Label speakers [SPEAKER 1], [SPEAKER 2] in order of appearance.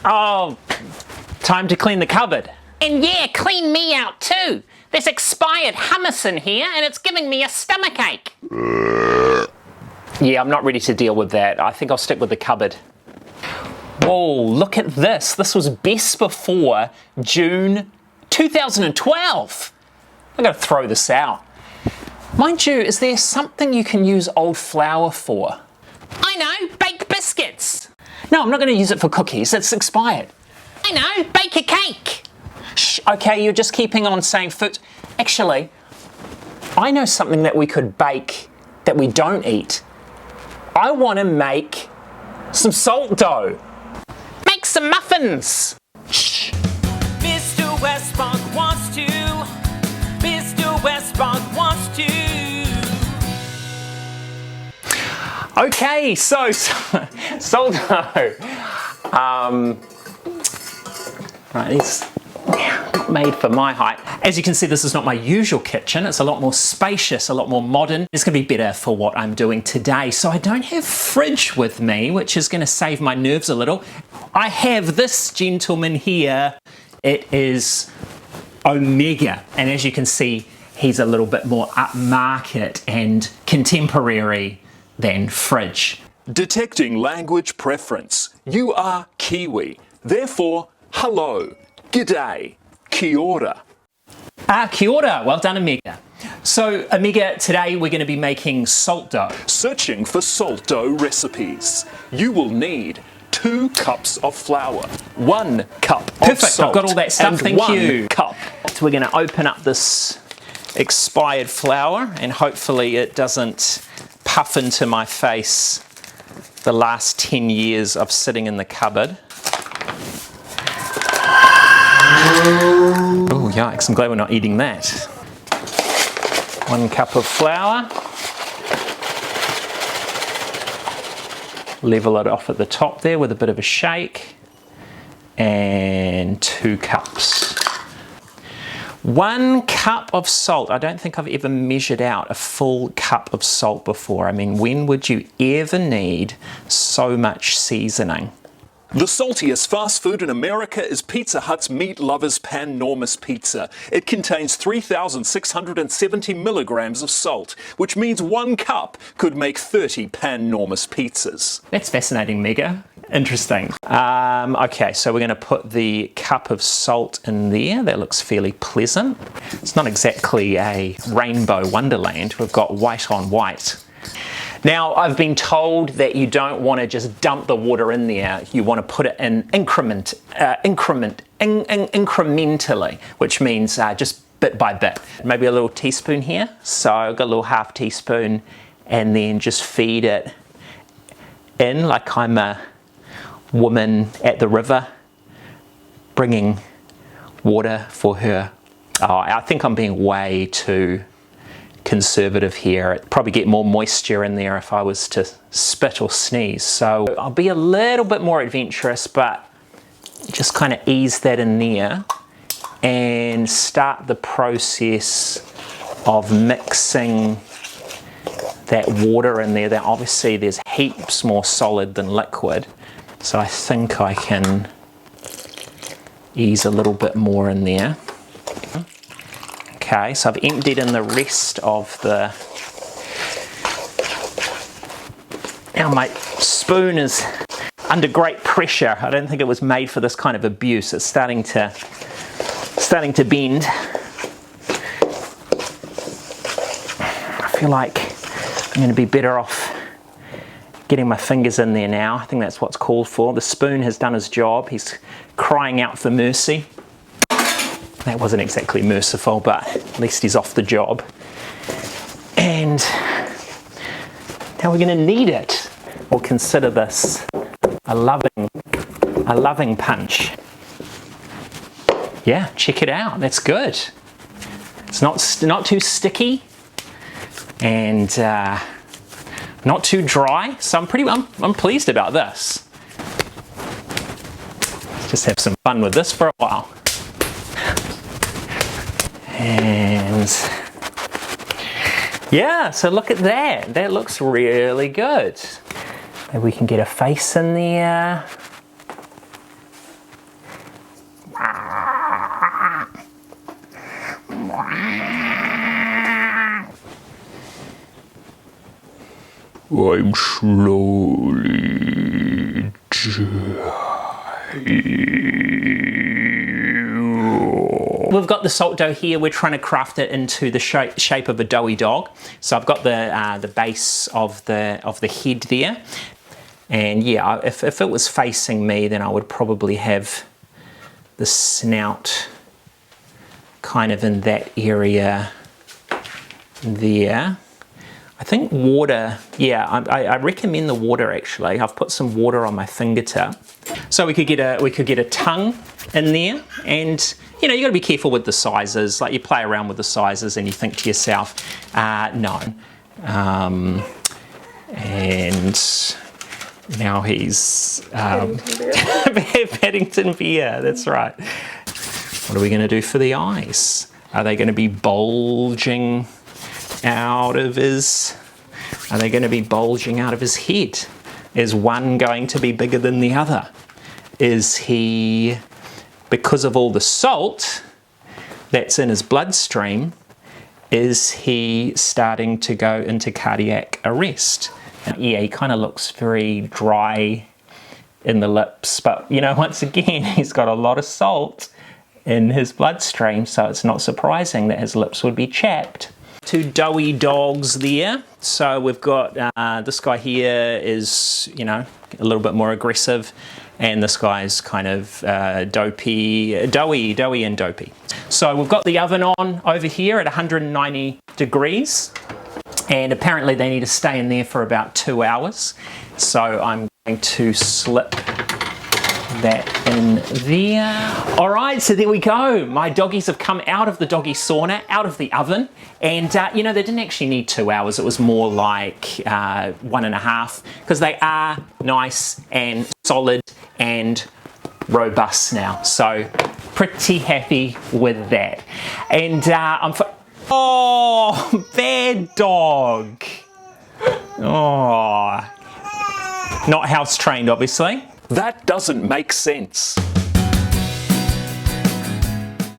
[SPEAKER 1] Oh, time to clean the cupboard.
[SPEAKER 2] And yeah, clean me out too. There's expired hummus in here and it's giving me a stomachache.
[SPEAKER 1] Yeah, I'm not ready to deal with that. I think I'll stick with the cupboard. Whoa, look at this. This was best before June 2012. I'm going to throw this out. Mind you, is there something you can use old flour for?
[SPEAKER 2] I know, bake biscuits.
[SPEAKER 1] No, I'm not going to use it for cookies. It's expired.
[SPEAKER 2] I know, bake a cake.
[SPEAKER 1] Shh, okay, you're just keeping on saying food. Actually, I know something that we could bake that we don't eat. I want to make some salt dough.
[SPEAKER 2] Make some muffins.
[SPEAKER 1] Shh.
[SPEAKER 3] Mr. Wesbonk wants to. Mr. Wesbonk wants to.
[SPEAKER 1] Okay, so salt dough. Right, these not made for my height. As you can see, this is not my usual kitchen. It's a lot more spacious, a lot more modern. It's going to be better for what I'm doing today. So I don't have fridge with me, which is going to save my nerves a little. I have this gentleman here. It is Omega, and as you can see, he's a little bit more upmarket and contemporary than fridge.
[SPEAKER 4] Detecting language preference. You are Kiwi. Therefore, hello, g'day, kia ora.
[SPEAKER 1] Kia ora. Well done, Omega. So, Omega, today we're going to be making salt dough.
[SPEAKER 4] Searching for salt dough recipes. You will need 2 cups of flour, 1 cup of
[SPEAKER 1] Perfect,
[SPEAKER 4] salt,
[SPEAKER 1] I've got all that stuff,
[SPEAKER 4] and
[SPEAKER 1] thank
[SPEAKER 4] 1
[SPEAKER 1] you.
[SPEAKER 4] cup.
[SPEAKER 1] So we're going to open up this expired flour and hopefully it doesn't puff into my face the last 10 years of sitting in the cupboard. Oh, yikes, I'm glad we're not eating that. 1 cup of flour. Level it off at the top there with a bit of a shake. And 2 cups. 1 cup of salt. I don't think I've ever measured out a full cup of salt before. I mean, when would you ever need so much seasoning?
[SPEAKER 4] The saltiest fast food in America is Pizza Hut's Meat Lovers Pan-Normous Pizza. It contains 3,670 milligrams of salt, which means 1 cup could make 30 Pan-Normous pizzas.
[SPEAKER 1] That's fascinating, Mega. Interesting. Okay, so we're going to put the cup of salt in there. That looks fairly pleasant. It's not exactly a rainbow wonderland. We've got white on white. Now, I've been told that you don't want to just dump the water in there. You want to put it in incrementally, which means just bit by bit. Maybe a little teaspoon here. So I've got a little half teaspoon and then just feed it in like I'm a woman at the river bringing water for her. Oh, I think I'm being way too conservative here. It'd probably get more moisture in there if I was to spit or sneeze. So I'll be a little bit more adventurous, but just kind of ease that in there and start the process of mixing that water in there. That obviously there's heaps more solid than liquid. So I think I can ease a little bit more in there. Okay, so I've emptied in the rest of the... Now my spoon is under great pressure. I don't think it was made for this kind of abuse. It's starting to bend. I feel like I'm going to be better off getting my fingers in there now. I think that's what's called for. The spoon has done his job. He's crying out for mercy. That wasn't exactly merciful, but at least he's off the job. And now we're going to knead it. We'll consider this a loving punch. Yeah, check it out. That's good. It's not too sticky and not too dry. So I'm pleased about this. Let's just have some fun with this for a while. And yeah, so look at that. That looks really good. Maybe we can get a face in there.
[SPEAKER 4] I'm slowly dying.
[SPEAKER 1] We've got the salt dough here. We're trying to craft it into the shape of a doughy dog. So I've got the base of the head there. And yeah, if it was facing me, then I would probably have the snout kind of in that area there. I think water, yeah, I recommend the water actually. I've put some water on my fingertip. So we could get a tongue in there, and you know, you got to be careful with the sizes. Like you play around with the sizes and you think to yourself, no. And now he's Paddington Bear, that's right. What are we going to do for the eyes? Are they going to be bulging out of his... Are they going to be bulging out of his head? Is one going to be bigger than the other? Is he, because of all the salt that's in his bloodstream, is he starting to go into cardiac arrest? Yeah, he kind of looks very dry in the lips, but you know, once again, he's got a lot of salt in his bloodstream, so it's not surprising that his lips would be chapped. Two doughy dogs there. So we've got this guy here is, you know, a little bit more aggressive, and this guy's kind of doughy and dopey. So we've got the oven on over here at 190 degrees, and apparently they need to stay in there for about 2 hours. So I'm going to slip that in there. All right, so there we go. My doggies have come out of the doggy sauna, out of the oven, and you know, they didn't actually need 2 hours. It was more like 1.5, because they are nice and solid and robust now. So pretty happy with that. And oh, bad dog. Oh, not house trained, obviously.
[SPEAKER 4] That doesn't make sense.